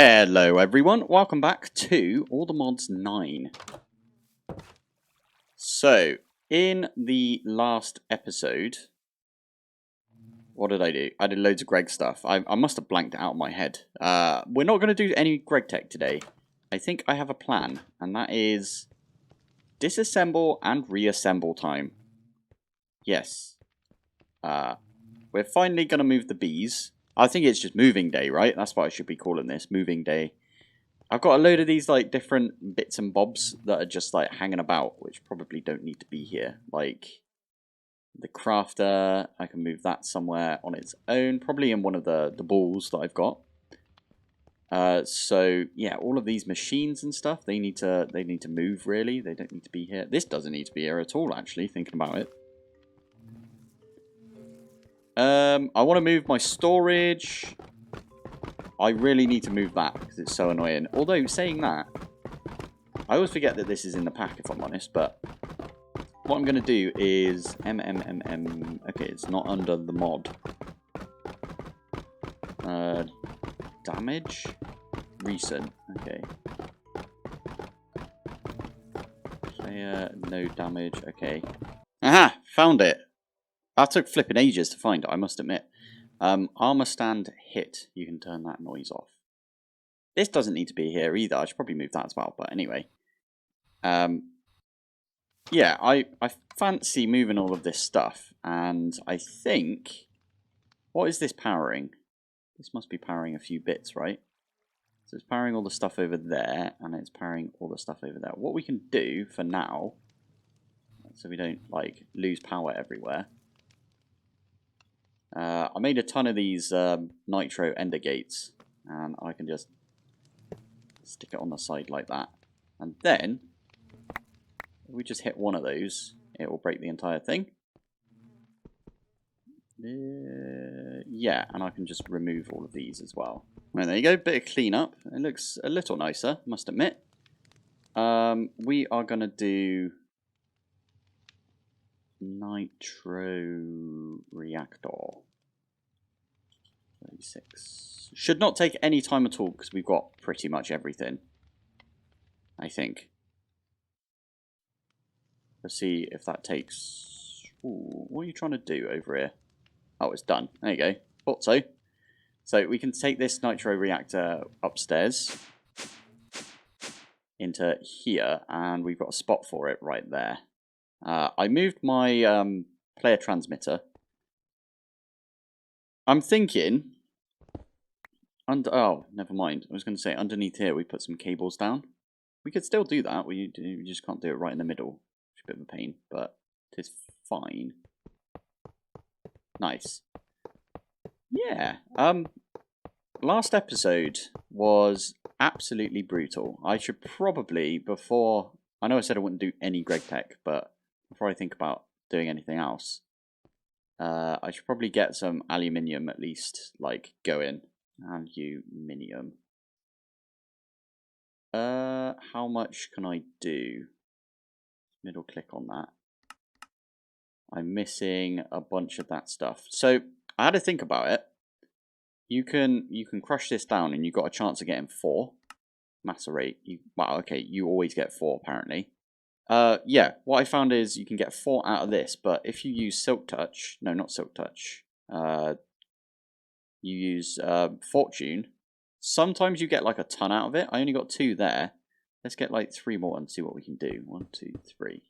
Hello everyone, welcome back to All the Mods 9. So, in the last episode, what did I do? I did loads of Greg stuff. I must have blanked it out of my head. We're not going to do any Greg tech today. I think I have a plan, and that is disassemble and reassemble time. Yes. We're finally going to move the bees. I think it's just moving day, right? That's what I should be calling this, moving day. I've got a load of these like different bits and bobs that are just like hanging about, which probably don't need to be here. Like the crafter, I can move that somewhere on its own, probably in one of the balls that I've got. So yeah, all of these machines and stuff, they need to move really. They don't need to be here. This doesn't need to be here at all, actually, thinking about it. I want to move my storage. I really need to move that because it's so annoying. Although, saying that, I always forget that this is in the pack, if I'm honest. But what I'm going to do is Okay, it's not under the mod. Damage? Recent. Okay. Player, no damage. Okay. Aha! Found it! That took flipping ages to find, I must admit. Armor stand hit. You can turn that noise off. This doesn't need to be here either. I should probably move that as well. But anyway. Yeah, I fancy moving all of this stuff. And I think... What is this powering? This must be powering a few bits, right? So it's powering all the stuff over there. And it's powering all the stuff over there. What we can do for now... So we don't, like, lose power everywhere. I made a ton of these nitro ender gates, and I can just stick it on the side like that. And then, if we just hit one of those, it will break the entire thing. Yeah, and I can just remove all of these as well. Right, there you go, bit of cleanup. It looks a little nicer, must admit. We are going to do nitro reactor. 36. Should not take any time at all because we've got pretty much everything. I think. Let's see if that takes... Ooh, what are you trying to do over here? Oh, it's done. There you go. Thought so. So we can take this nitro reactor upstairs into here, and we've got a spot for it right there. I moved my player transmitter. I'm thinking... Oh, never mind. I was going to say, underneath here we put some cables down. We could still do that. We just can't do it right in the middle. It's a bit of a pain, but it is fine. Nice. Yeah. Last episode was absolutely brutal. I should probably, before... I know I said I wouldn't do any Greg Tech, but before I think about doing anything else, I should probably get some aluminium at least, like, going. Aluminium. How much can I do? Middle click on that. I'm missing a bunch of that stuff. So I had to think about it. You can crush this down, and you've got a chance of getting 4. Macerate. Wow, okay, you always get 4 apparently. Yeah, what I found is you can get 4 out of this, but if you use Silk Touch, no, not Silk Touch. You use Fortune. Sometimes you get like a ton out of it. I only got 2 there. Let's get like 3 more and see what we can do. 1, 2, 3.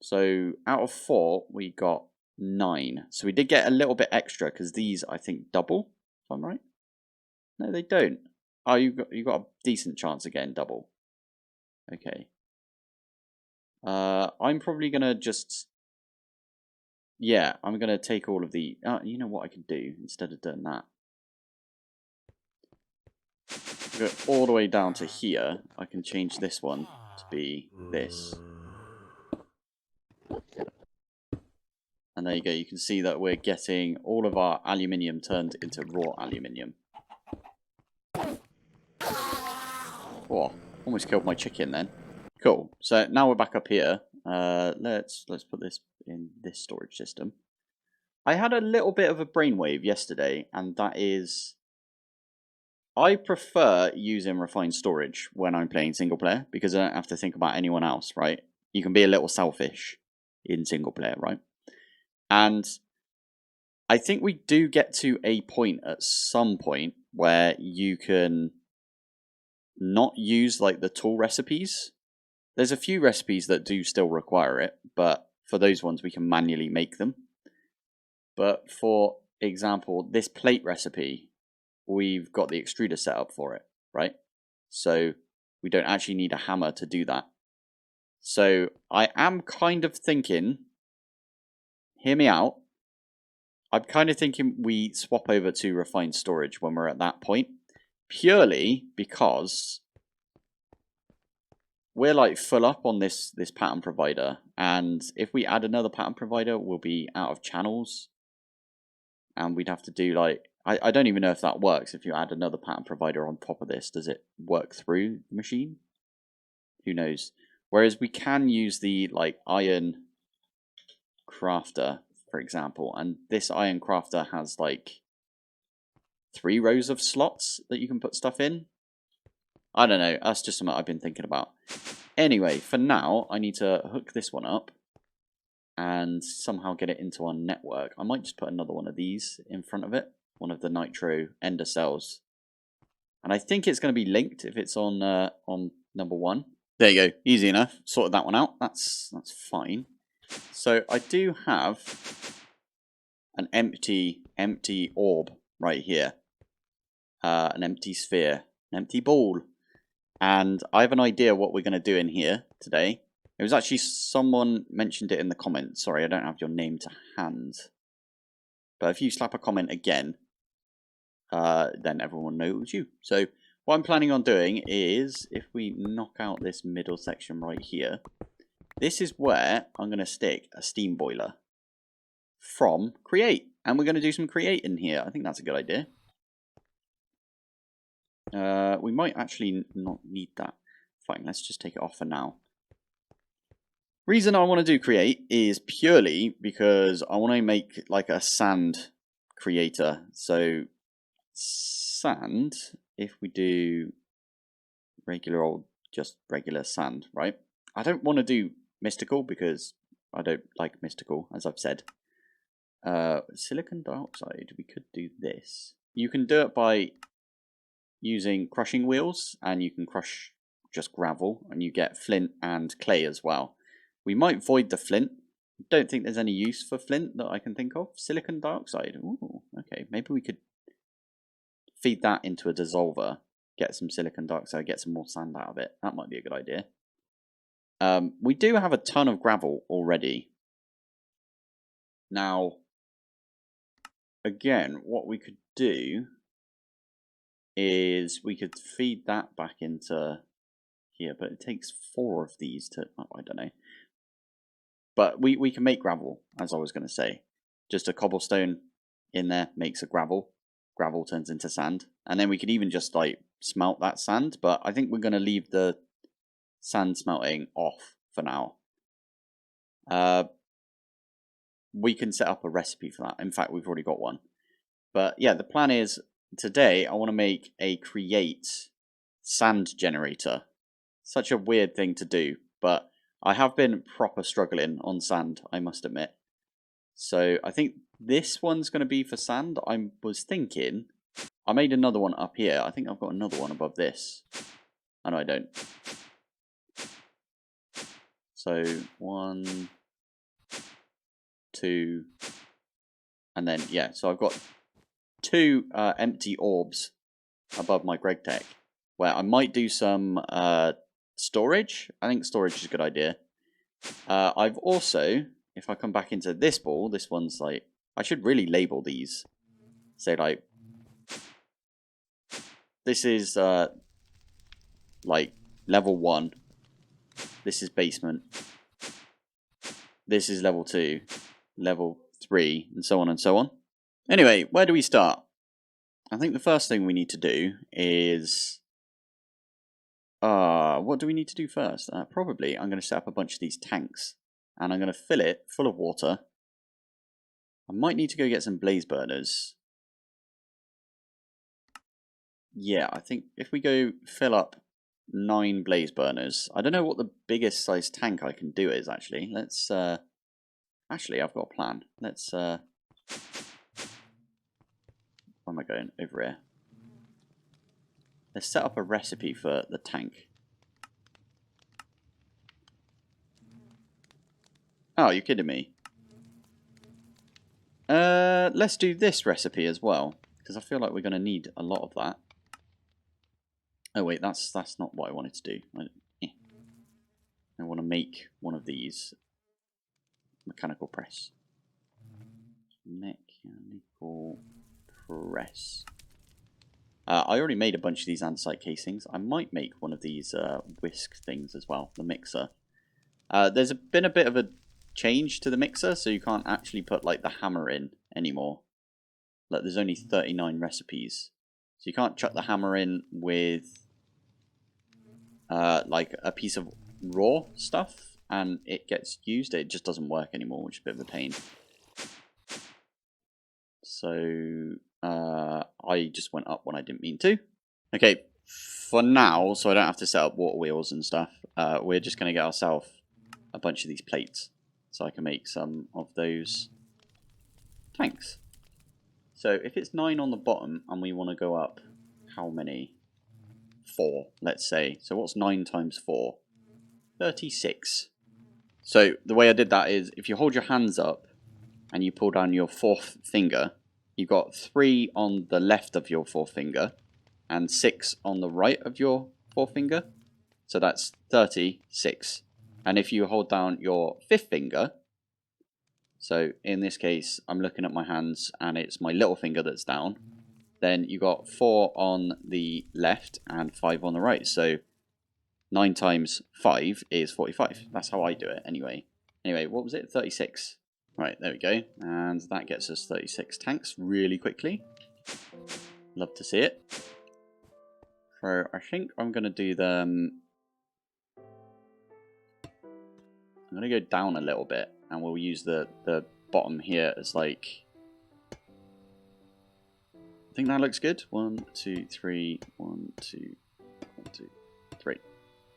So out of 4, we got 9. So we did get a little bit extra because these, I think, double. If I'm right. No, they don't. Oh, you got a decent chance of getting double. Okay. I'm probably gonna just. Yeah, I'm going to take all of the... you know what I can do instead of doing that? Go all the way down to here. I can change this one to be this. And there you go. You can see that we're getting all of our aluminium turned into raw aluminium. Oh, almost killed my chicken then. Cool. So now we're back up here. Let's put this in this storage system. I had a little bit of a brainwave yesterday, and that is, I prefer using refined storage when I'm playing single player because I don't have to think about anyone else, right? You can be a little selfish in single player, right? And I think we do get to a point at some point where you can not use like the tool recipes. There's a few recipes that do still require it, but for those ones we can manually make them. But for example, this plate recipe, we've got the extruder set up for it, right? So we don't actually need a hammer to do that. So I am kind of thinking, hear me out, I'm kind of thinking we swap over to refined storage when we're at that point, purely because we're like full up on this pattern provider, and if we add another pattern provider, we'll be out of channels, and we'd have to do like, I don't even know if that works. If you add another pattern provider on top of this, does it work through the machine? Who knows? Whereas we can use the like iron crafter, for example, and this iron crafter has like 3 rows of slots that you can put stuff in. I don't know, that's just something I've been thinking about. Anyway, for now, I need to hook this one up and somehow get it into our network. I might just put another one of these in front of it, one of the nitro ender cells. And I think it's going to be linked if it's on number 1. There you go, easy enough. Sorted that one out. That's fine. So I do have an empty orb right here. An empty sphere, an empty ball. And I have an idea what we're going to do in here today. It was actually someone mentioned it in the comments. Sorry, I don't have your name to hand. But if you slap a comment again, then everyone will know it was you. So what I'm planning on doing is, if we knock out this middle section right here, this is where I'm going to stick a steam boiler from create. And we're going to do some create in here. I think that's a good idea. We might actually not need that. Fine, let's just take it off for now. Reason I want to do create is purely because I want to make like a sand creator. So sand, if we do regular old, just regular sand, right? I don't want to do mystical because I don't like mystical, as I've said. Silicon dioxide, we could do this. You can do it by using crushing wheels, and you can crush just gravel, and you get flint and clay as well. We might void the flint. Don't think there's any use for flint that I can think of. Silicon dioxide. Ooh, okay, maybe we could feed that into a dissolver, get some silicon dioxide, get some more sand out of it. That might be a good idea. We do have a ton of gravel already. Now, again, what we could do is we could feed that back into here, but it takes 4 of these to, oh, I don't know. But we can make gravel, as I was going to say. Just a cobblestone in there makes a gravel. Gravel turns into sand. And then we could even just like smelt that sand, but I think we're going to leave the sand smelting off for now. We can set up a recipe for that. In fact, we've already got one. But yeah, the plan is today I want to make a create sand generator. Such a weird thing to do, but I have been proper struggling on sand, I must admit. So I think this one's going to be for sand. I was thinking, I made another one up here. I think I've got another one above this. Oh no, I don't. So 1, 2, and then yeah. So I've got 2 empty orbs above my Greg Tech, where I might do some storage. I think storage is a good idea. I've also, if I come back into this ball, this one's like, I should really label these. Say like, this is like level 1. This is basement. This is level 2, level 3, and so on and so on. Anyway, where do we start? I think the first thing we need to do is, what do we need to do first? Probably I'm going to set up a bunch of these tanks, and I'm going to fill it full of water. I might need to go get some blaze burners. Yeah, I think if we go fill up 9 blaze burners. I don't know what the biggest size tank I can do is, actually. Let's, actually, I've got a plan. Let's, where am I going? Over here. Let's set up a recipe for the tank. Oh, you're kidding me. Let's do this recipe as well, because I feel like we're going to need a lot of that. Oh wait, that's not what I wanted to do. I want to make one of these. Mechanical press. Mechanical press. I already made a bunch of these andesite casings. I might make one of these whisk things as well, the mixer. There's been a bit of a change to the mixer, so you can't actually put like the hammer in anymore. Like, there's only 39 recipes. So you can't chuck the hammer in with like a piece of raw stuff and it gets used. It just doesn't work anymore, which is a bit of a pain. So I just went up when I didn't mean to. Okay, for now, so I don't have to set up water wheels and stuff, we're just going to get ourselves a bunch of these plates so I can make some of those tanks. So if it's 9 on the bottom and we want to go up, how many? 4, let's say. So what's 9 times 4? 36. So the way I did that is if you hold your hands up and you pull down your 4th finger, you've got 3 on the left of your 4th finger and 6 on the right of your 4th finger. So that's 36. And if you hold down your 5th finger, so in this case I'm looking at my hands and it's my little finger that's down, then you got 4 on the left and 5 on the right. So 9 times 5 is 45. That's how I do it anyway. Anyway, what was it? 36. Right, there we go. And that gets us 36 tanks really quickly. Love to see it. So I think I'm going to do them... I'm going to go down a little bit and we'll use the bottom here as like... I think that looks good. 1, 2, 3, 1, 2, 1, 2, 3.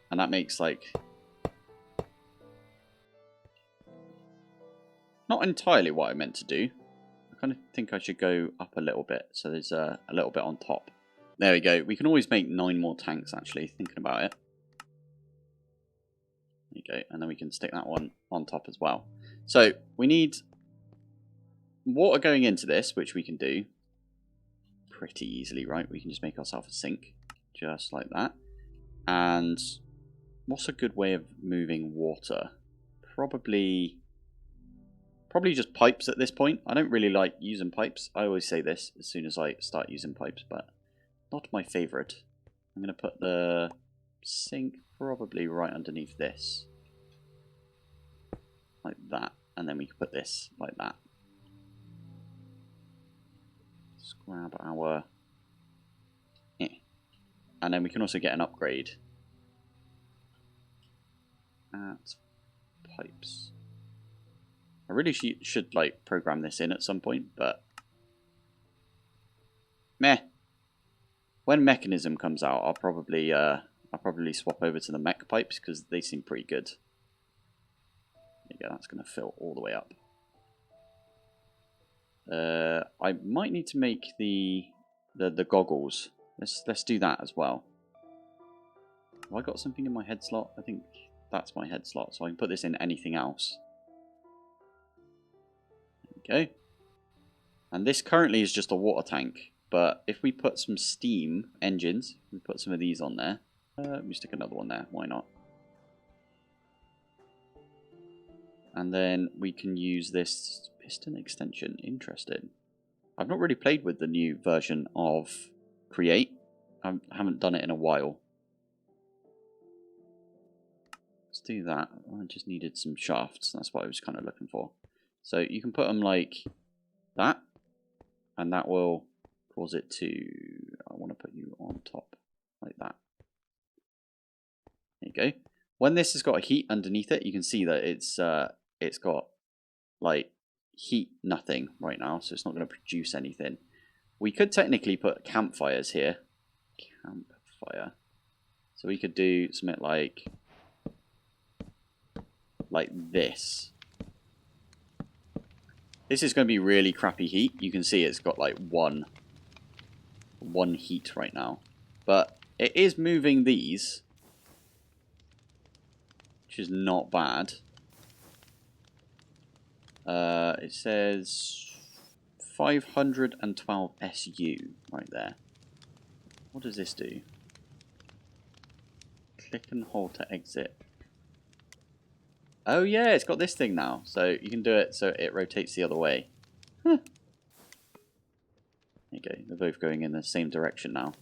And that makes like... not entirely what I meant to do. I kind of think I should go up a little bit. So there's a little bit on top. There we go. We can always make 9 more tanks actually, thinking about it. There you go. And then we can stick that one on top as well. So we need water going into this, which we can do pretty easily, right? We can just make ourselves a sink, just like that. And what's a good way of moving water? Probably just pipes at this point. I don't really like using pipes. I always say this as soon as I start using pipes, but not my favourite. I'm going to put the sink probably right underneath this. Like that. And then we can put this like that. Let's grab our... And then we can also get an upgrade at pipes. I really should like program this in at some point, but meh. When Mechanism comes out, I'll probably swap over to the mech pipes because they seem pretty good. There you go, that's going to fill all the way up. I might need to make the goggles. Let's do that as well. Have I got something in my head slot? I think that's my head slot, so I can put this in anything else. There we go. And this currently is just a water tank, but if we put some steam engines, we put some of these on there. Let me stick another one there, why not? And then we can use this piston extension. Interesting. I've not really played with the new version of Create. I haven't done it in a while. Let's do that. I just needed some shafts. That's what I was kind of looking for. So you can put them like that. And that will cause it to... I want to put you on top. Like that. There you go. When this has got a heat underneath it, you can see that it's got like heat nothing right now, so it's not going to produce anything. We could technically put campfires here. Campfire. So we could do something like this. This is going to be really crappy heat. You can see it's got like one heat right now. But it is moving these, which is not bad. It says 512 SU right there. What does this do? Click and hold to exit. Oh yeah, it's got this thing now. So you can do it so it rotates the other way. Huh. There you go. They're both going in the same direction now.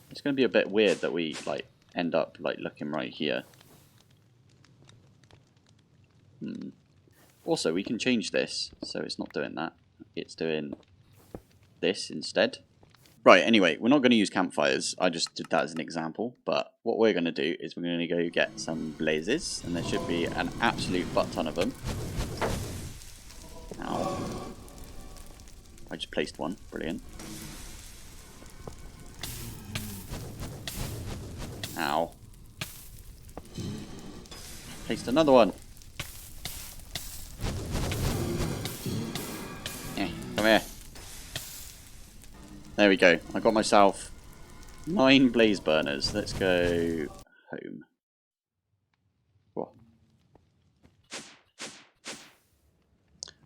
It's going to be a bit weird that we like end up like looking right here. Also, we can change this so it's not doing that. It's doing this instead. Right, anyway, we're not going to use campfires. I just did that as an example. But what we're going to do is we're going to go get some blazes. And there should be an absolute butt ton of them. Ow. I just placed one. Brilliant. Ow. Placed another one. Come here. There we go. I got myself 9 blaze burners. Let's go home. Whoa.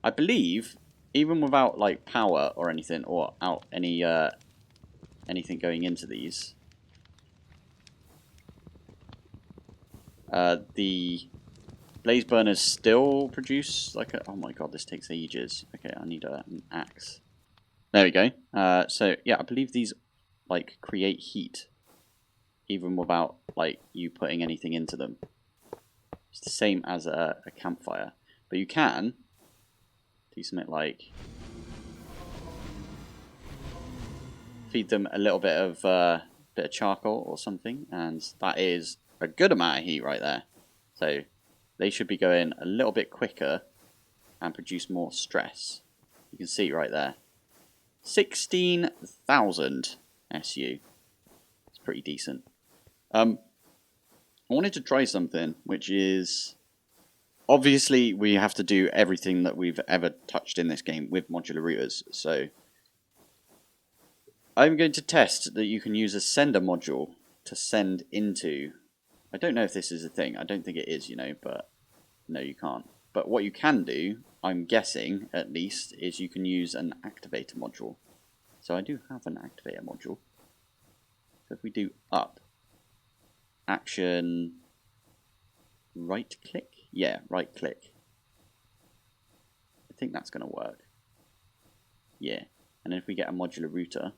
I believe, even without like power or anything, or out any anything going into these, the blaze burners still produce like a... Oh my god, this takes ages. Okay, I need an axe. There we go. So yeah, I believe these like create heat even without like you putting anything into them. It's the same as a campfire, but you can do something like feed them a little bit of charcoal or something, and that is a good amount of heat right there. So they should be going a little bit quicker and produce more stress. You can see right there. 16,000 SU. It's pretty decent. I wanted to try something, which is... Obviously, we have to do everything that we've ever touched in this game with modular routers. So, I'm going to test that you can use a sender module to send into... I don't know if this is a thing. I don't think it is, you know, but... No, you can't. But what you can do, I'm guessing, at least, is you can use an activator module. So I do have an activator module. So if we do up, action, right click? Yeah, right click. I think that's going to work. Yeah. And then if we get a modular router,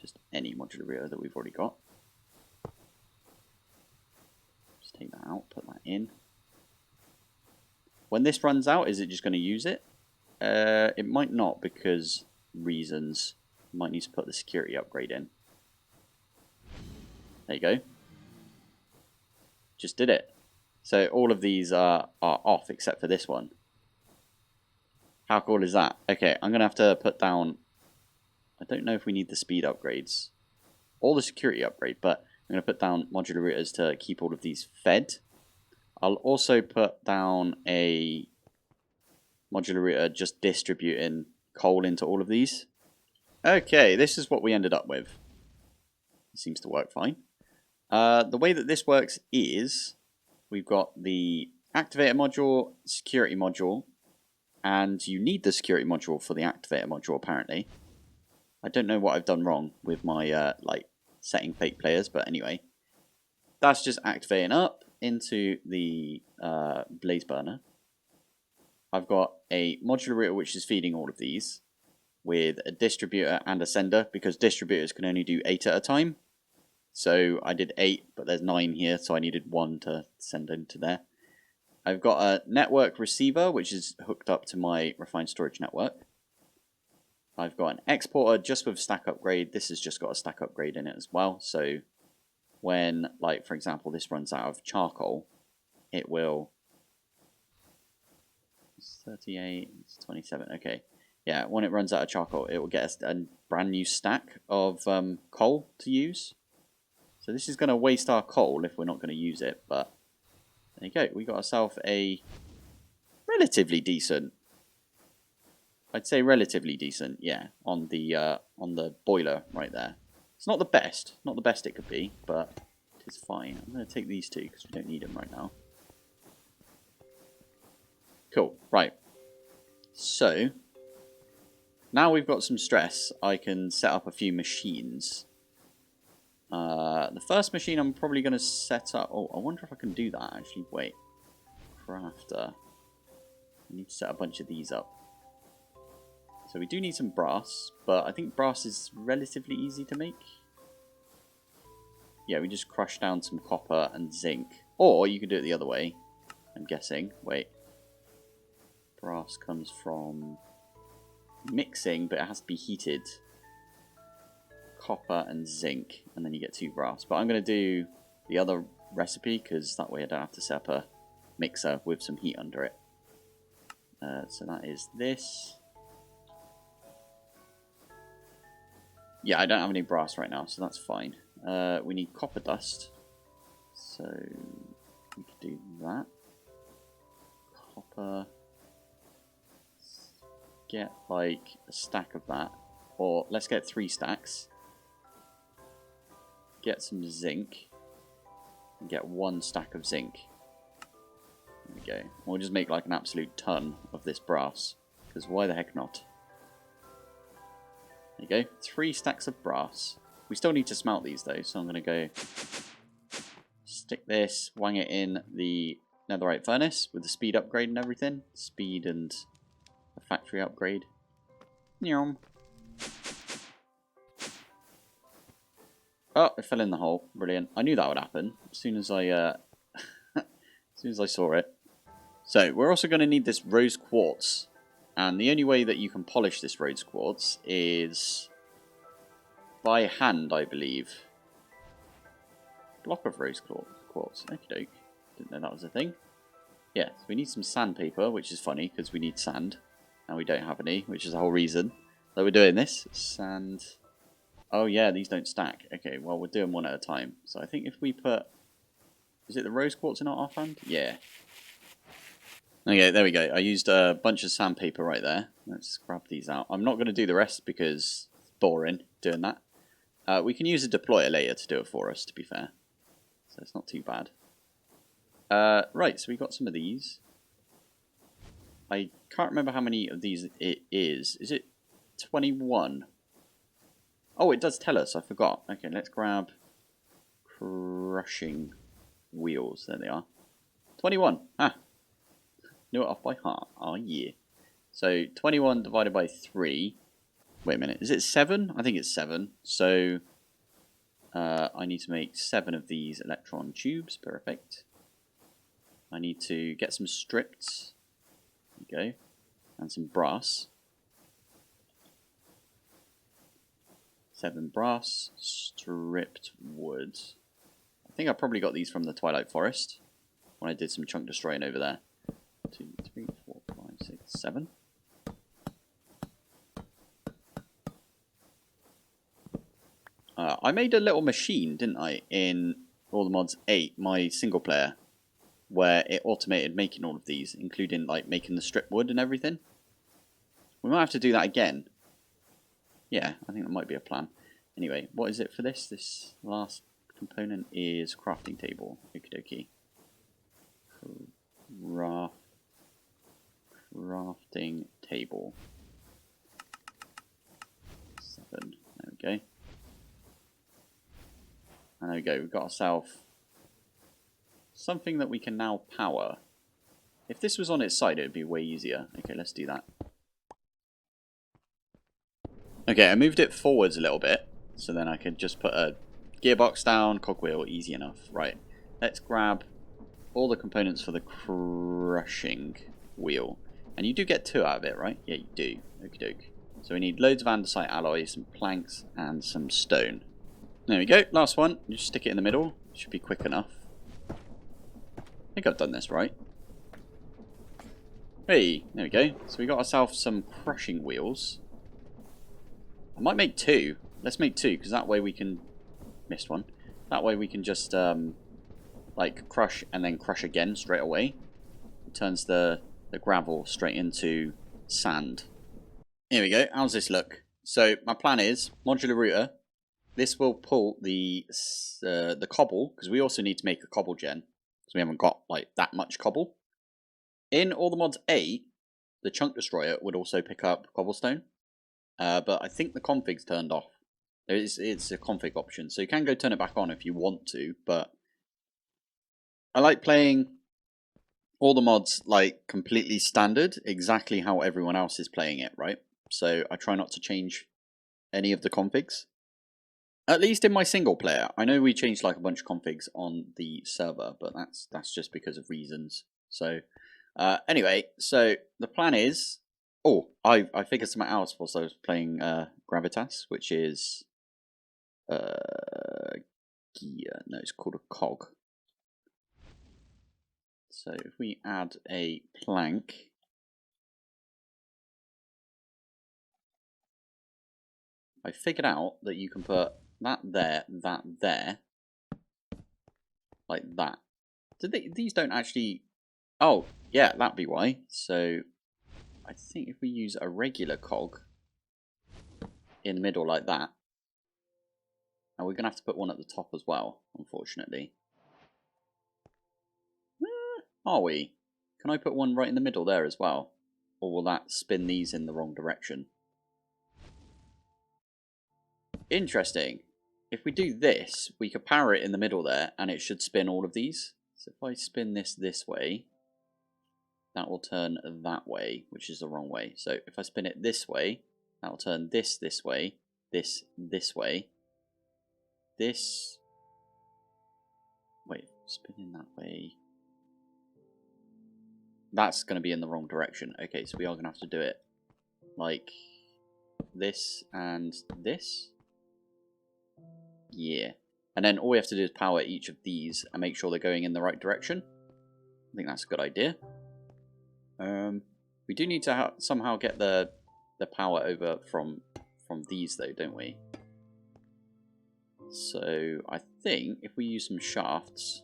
just any modular router that we've already got. Just take that out, put that in. When this runs out, is it just going to use it? It might not, because reasons. You might need to put the security upgrade in. There you go. Just did it. So all of these are off except for this one. How cool is that? Okay, I'm going to have to put down... I don't know if we need the speed upgrades or the security upgrade, but I'm going to put down modular routers to keep all of these fed. I'll also put down a modular router just distributing coal into all of these. Okay, this is what we ended up with. It seems to work fine. The way that this works is we've got the activator module, security module, and you need the security module for the activator module apparently. I don't know what I've done wrong with my like setting fake players, but anyway. That's just activating up into the blaze burner. I've got a modular router which is feeding all of these with a distributor and a sender, because distributors can only do 8 at a time. So I did 8, but there's 9 here, so I needed 1 to send into there. I've got a network receiver which is hooked up to my refined storage network. I've got an exporter just with stack upgrade. This has just got a stack upgrade in it as well. So when, like, for example, this runs out of charcoal, it will It's 38, it's 27, okay. Yeah, when it runs out of charcoal, it will get us a brand new stack of coal to use. So this is going to waste our coal if we're not going to use it, but there you go. We got ourselves a relatively decent, I'd say relatively decent, yeah, on the boiler right there. It's not the best it could be, but it's fine. I'm going to take these two because we don't need them right now. Cool, right. So, now we've got some stress, I can set up a few machines. The first machine I'm probably going to set up... Oh, I wonder if I can do that, actually. Wait. Crafter. I need to set a bunch of these up. So we do need some brass, but I think brass is relatively easy to make. Yeah, we just crush down some copper and zinc. Or you could do it the other way, I'm guessing. Wait. Brass comes from mixing, but it has to be heated. Copper and zinc, and then you get 2 brass. But I'm going to do the other recipe, because that way I don't have to set up a mixer with some heat under it. So that is this. Yeah, I don't have any brass right now, so that's fine. We need copper dust, so we could do that. Copper. Get like a stack of that, or let's get 3 stacks. Get some zinc, and get 1 stack of zinc. There we go. We'll just make like an absolute ton of this brass, because why the heck not? There you go, 3 stacks of brass. We still need to smelt these though, so I'm going to go stick this, wang it in the netherite furnace with the speed upgrade and everything. Speed and a factory upgrade. Nyom. Oh, it fell in the hole. Brilliant. I knew that would happen as soon as I saw it. So we're also going to need this rose quartz, and the only way that you can polish this rose quartz is by hand, I believe. Block of rose quartz. Okie doke. Didn't know that was a thing. Yeah, so we need some sandpaper, which is funny because we need sand, and we don't have any, which is the whole reason that we're doing this. Sand. Oh yeah, these don't stack. Okay, well we're doing one at a time. So I think if we put... Is it the rose quartz in our offhand? Yeah. Okay, there we go. I used a bunch of sandpaper right there. Let's grab these out. I'm not going to do the rest because it's boring doing that. We can use a deployer later to do it for us, to be fair. So it's not too bad. Right, so we got some of these. I can't remember how many of these it is. Is it 21? Oh, it does tell us. I forgot. Okay, let's grab crushing wheels. There they are. 21. Ah. Knew it off by heart. Oh, yeah. So, 21 divided by 3. Wait a minute. Is it 7? I think it's 7. So, I need to make 7 of these electron tubes. Perfect. I need to get some strips. There we go. And some brass. 7 brass. Stripped wood. I think I probably got these from the Twilight Forest when I did some chunk destroying over there. 2, 3, 4, 5, 6, 7. I made a little machine, didn't I, in All the Mods 8, my single player, where it automated making all of these, including like making the strip wood and everything. We might have to do that again. Yeah, I think that might be a plan. Anyway, what is it for this? This last component is crafting table. Okie dokie. Crafting table. 7. There we go. And there we go. We've got ourselves something that we can now power. If this was on its side, it would be way easier. Okay, let's do that. Okay, I moved it forwards a little bit, so then I could just put a gearbox down, cogwheel, easy enough. Right, let's grab all the components for the crushing wheel. And you do get 2 out of it, right? Yeah, you do. Okie doke. So we need loads of andesite alloy, some planks, and some stone. There we go, last one. Just stick it in the middle. Should be quick enough. I think I've done this right. Hey, there we go. So we got ourselves some crushing wheels. I might make 2. Let's make 2, because that way we can... Missed one. That way we can just, like, crush and then crush again straight away. It turns the gravel straight into sand. Here we go. How's this look? So my plan is modular router. This will pull the cobble, because we also need to make a cobble gen, because we haven't got like that much cobble. In all the mods 8, the chunk destroyer would also pick up cobblestone, but I think the config's turned off. It's a config option, so you can go turn it back on if you want to. But I like playing all the mods like completely standard, exactly how everyone else is playing it, right? So I try not to change any of the configs. At least in my single player. I know we changed like a bunch of configs on the server, but that's just because of reasons. So anyway, so the plan is... Oh, I figured something else whilst I was playing Gravitas, which is... gear. No, it's called a cog. So if we add a plank... I figured out that you can put that there, like that. These don't actually... Oh, yeah, that'd be why. So I think if we use a regular cog in the middle like that, and we're going to have to put one at the top as well, unfortunately. Are we? Can I put one right in the middle there as well? Or will that spin these in the wrong direction? Interesting. If we do this, we could power it in the middle there, and it should spin all of these. So if I spin this way, that will turn that way, which is the wrong way. So if I spin it this way, that will turn this way, this way, this... Wait, spinning that way... That's going to be in the wrong direction. Okay, so we are going to have to do it like this and this. Yeah. And then all we have to do is power each of these and make sure they're going in the right direction. I think that's a good idea. We do need to somehow get the power over from these though, don't we? So I think if we use some shafts...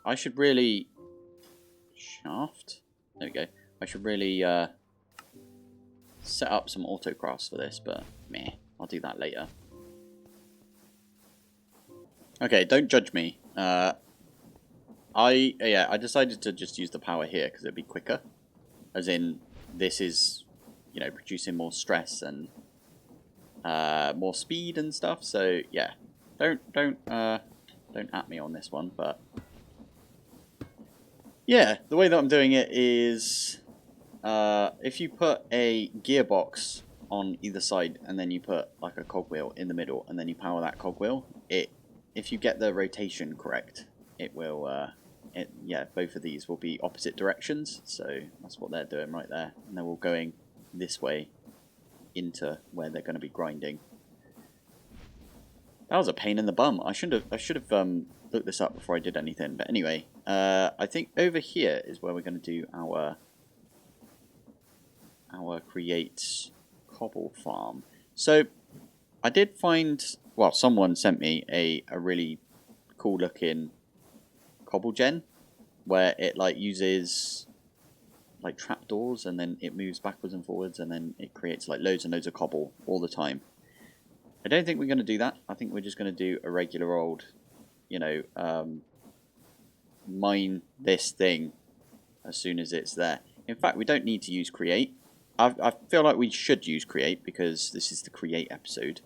I should really... Shaft? There we go. I should really set up some autocrafts for this, but meh, I'll do that later. Okay, don't judge me. I decided to just use the power here because it'd be quicker. As in, this is, you know, producing more stress and more speed and stuff. So yeah, don't at me on this one. But yeah, the way that I'm doing it is, if you put a gearbox on either side and then you put like a cogwheel in the middle and then you power that cogwheel, if you get the rotation correct, it will, yeah, both of these will be opposite directions. So that's what they're doing right there. And they're all going this way into where they're going to be grinding. That was a pain in the bum. I should have looked this up before I did anything. But anyway, I think over here is where we're going to do our create Cobble Farm. So I did find, well, someone sent me a really cool looking cobble gen where it like uses like trapdoors and then it moves backwards and forwards and then it creates like loads and loads of cobble all the time. I don't think we're going to do that. I think we're just going to do a regular old, you know, mine this thing as soon as it's there. In fact, we don't need to use create. I feel like we should use create because this is the create episode.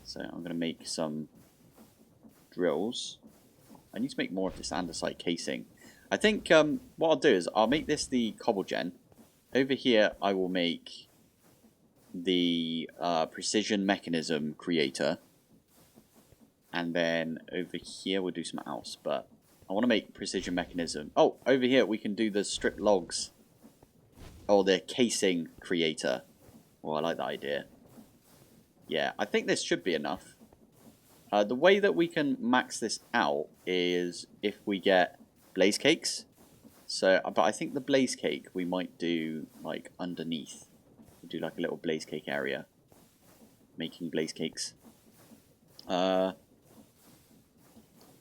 So I'm going to make some drills. I need to make more of this andesite casing. I think what I'll do is I'll make this the cobble gen. Over here I will make the precision mechanism creator. And then over here we'll do something else. But I want to make precision mechanism. Oh, over here we can do the strip logs. Or the casing creator. Well, I like that idea. Yeah, I think this should be enough. The way that we can max this out is if we get blaze cakes. So, but I think the blaze cake we might do like underneath. We'll do like a little blaze cake area. Making blaze cakes.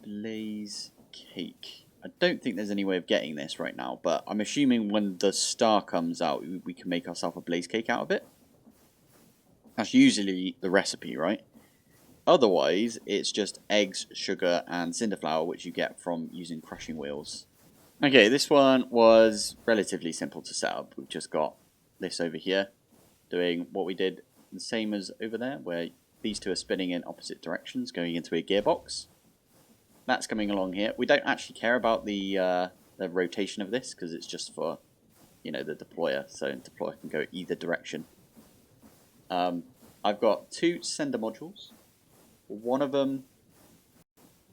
Blaze cake. I don't think there's any way of getting this right now, but I'm assuming when the star comes out, we can make ourselves a blaze cake out of it. That's usually the recipe, right? Otherwise, it's just eggs, sugar, and cinder flour, which you get from using crushing wheels. Okay, this one was relatively simple to set up. We've just got this over here, doing what we did the same as over there, where these two are spinning in opposite directions, going into a gearbox. That's coming along here. We don't actually care about the rotation of this, because it's just for, you know, the deployer, so the deployer can go either direction. I've got 2 sender modules. One of them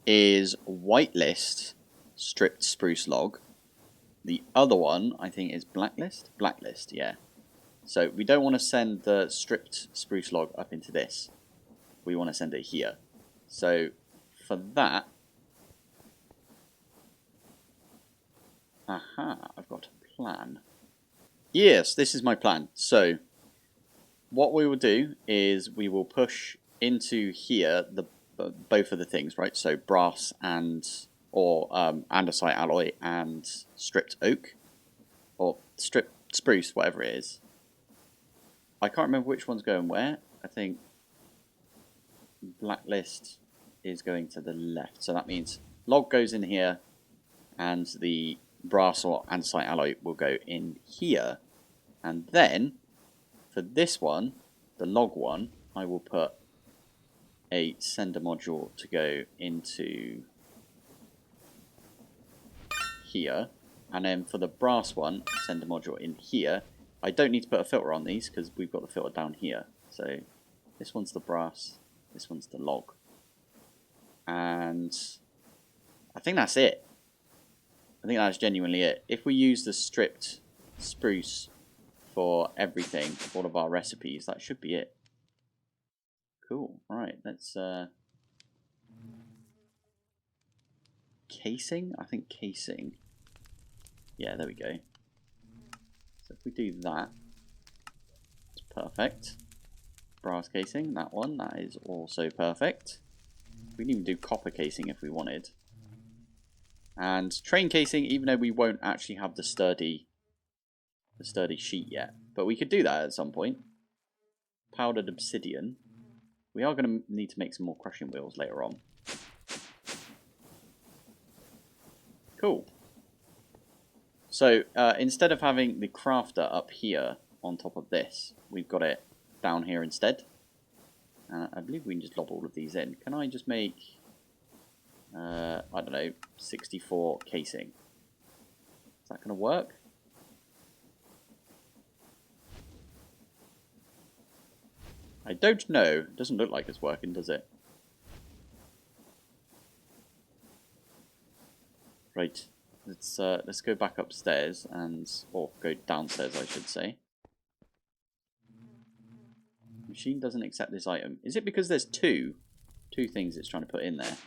is whitelist stripped spruce log. The other one, I think, is blacklist. Blacklist, yeah. So we don't want to send the stripped spruce log up into this. We want to send it here. So for that, aha, I've got a plan. Yes, this is my plan. So what we will do is we will push into here the both of the things, right? So brass and andesite alloy and stripped oak, or stripped spruce, whatever it is. I can't remember which one's going where. I think blacklist is going to the left, so that means log goes in here, and the brass or andesite alloy will go in here, and then for this one, the log one, I will put a sender module to go into here, and then for the brass one, sender module in here. I don't need to put a filter on these because we've got the filter down here. So this one's the brass, this one's the log, and I think that's it. I think that's genuinely it. If we use the stripped spruce for everything, all of our recipes, that should be it. Cool. Alright, let's casing? I think casing. Yeah, there we go. So if we do that, it's perfect. Brass casing, that one, that is also perfect. We can even do copper casing if we wanted. And train casing, even though we won't actually have the sturdy sheet yet. But we could do that at some point. Powdered obsidian. We are going to need to make some more crushing wheels later on. Cool. So instead of having the crafter up here on top of this, we've got it down here instead. I believe we can just lob all of these in. Can I just make, I don't know, 64 casing? Is that going to work? I don't know. It doesn't look like it's working, does it? Right. Let's go back upstairs or go downstairs, I should say. Machine doesn't accept this item. Is it because there's two things it's trying to put in there?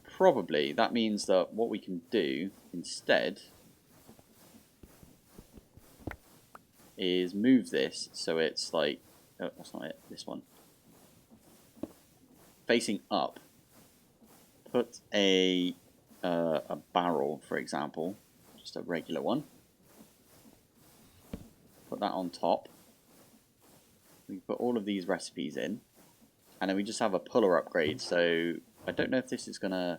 Probably. That means that what we can do instead is move this so it's like, oh, that's not it, this one, facing up. Put a barrel, for example, just a regular one. Put that on top. We put all of these recipes in, and then we just have a puller upgrade. So I don't know if this is gonna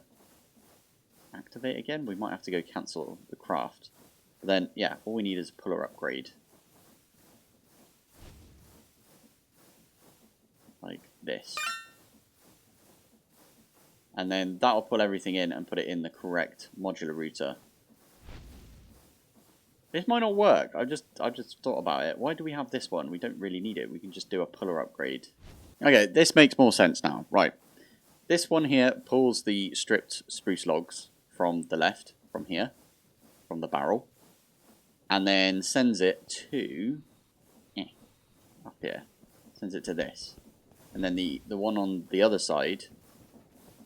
activate again. We might have to go cancel the craft. But then, yeah, all we need is a puller upgrade. Like this. And then that'll pull everything in and put it in the correct modular router. This might not work. I've just thought about it. Why do we have this one? We don't really need it. We can just do a puller upgrade. Okay, this makes more sense now. Right. This one here pulls the stripped spruce logs from the left, from here, from the barrel, and then sends it to up here. Sends it to this. And then the one on the other side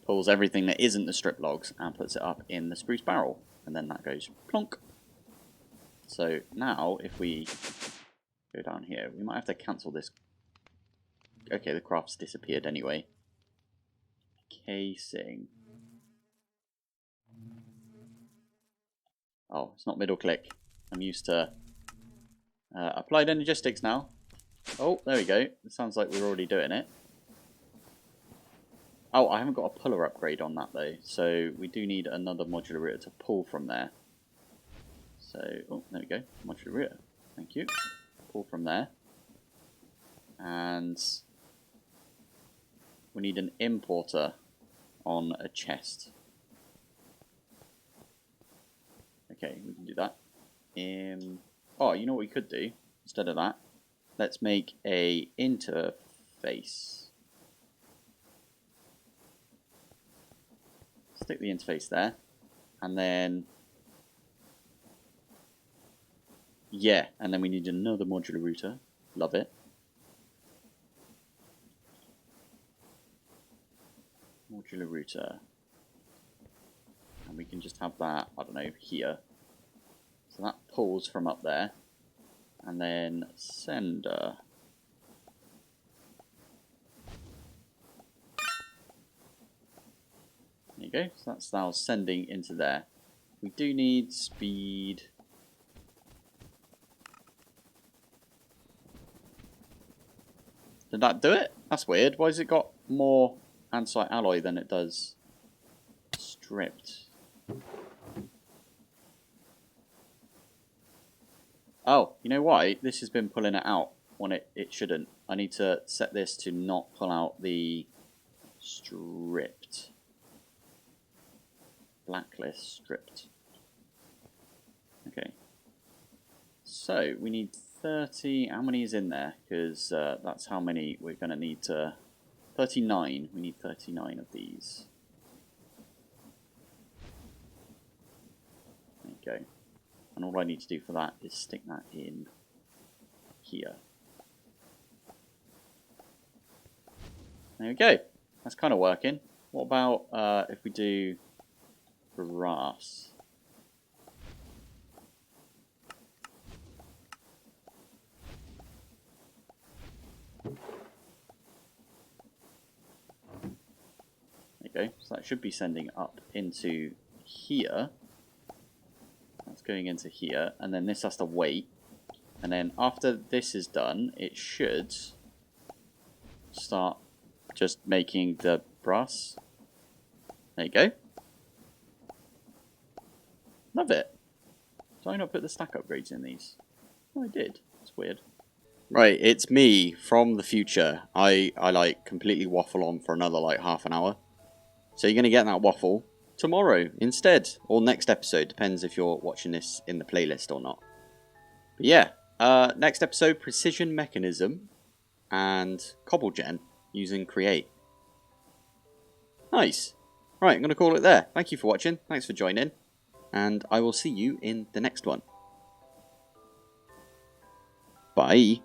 pulls everything that isn't the strip logs and puts it up in the spruce barrel. And then that goes plonk. So now if we go down here, we might have to cancel this. Okay, the craft's disappeared anyway. Casing. Oh, it's not middle click. I'm used to applied energistics now. Oh, there we go. It sounds like we're already doing it. Oh, I haven't got a puller upgrade on that though, so we do need another modular router to pull from there. So, oh, there we go. Modular router. Thank you. Pull from there. And we need an importer on a chest. Okay, we can do that. Oh, you know what we could do instead of that? Let's make a interface. Stick the interface there, and then yeah, and then we need another modular router. Love it. Modular router, and we can just have that, I don't know, here. So that pulls from up there, and then sender. There you go. So that's now sending into there. We do need speed. Did that do it? That's weird. Why has it got more andesite alloy than it does stripped? Oh, you know why? This has been pulling it out when it shouldn't. I need to set this to not pull out the stripped. Blacklist stripped. Okay. So we need 30. How many is in there? Because that's how many we're going to need to. 39. We need 39 of these. There you go. And all I need to do for that is stick that in here. There we go. That's kind of working. What about if we do grass? There you go. So that should be sending up into here. That's going into here, and then this has to wait. And then after this is done, it should start just making the brass. There you go. Love it. Did I not put the stack upgrades in these? Oh, I did. That's weird. Right, it's me from the future. I like completely waffle on for another like half an hour. So you're going to get that waffle tomorrow instead, or next episode, depends if you're watching this in the playlist or not. But yeah, next episode, precision mechanism and cobble gen using create. Nice. Right, I'm going to call it there. Thank you for watching, thanks for joining, and I will see you in the next one. Bye.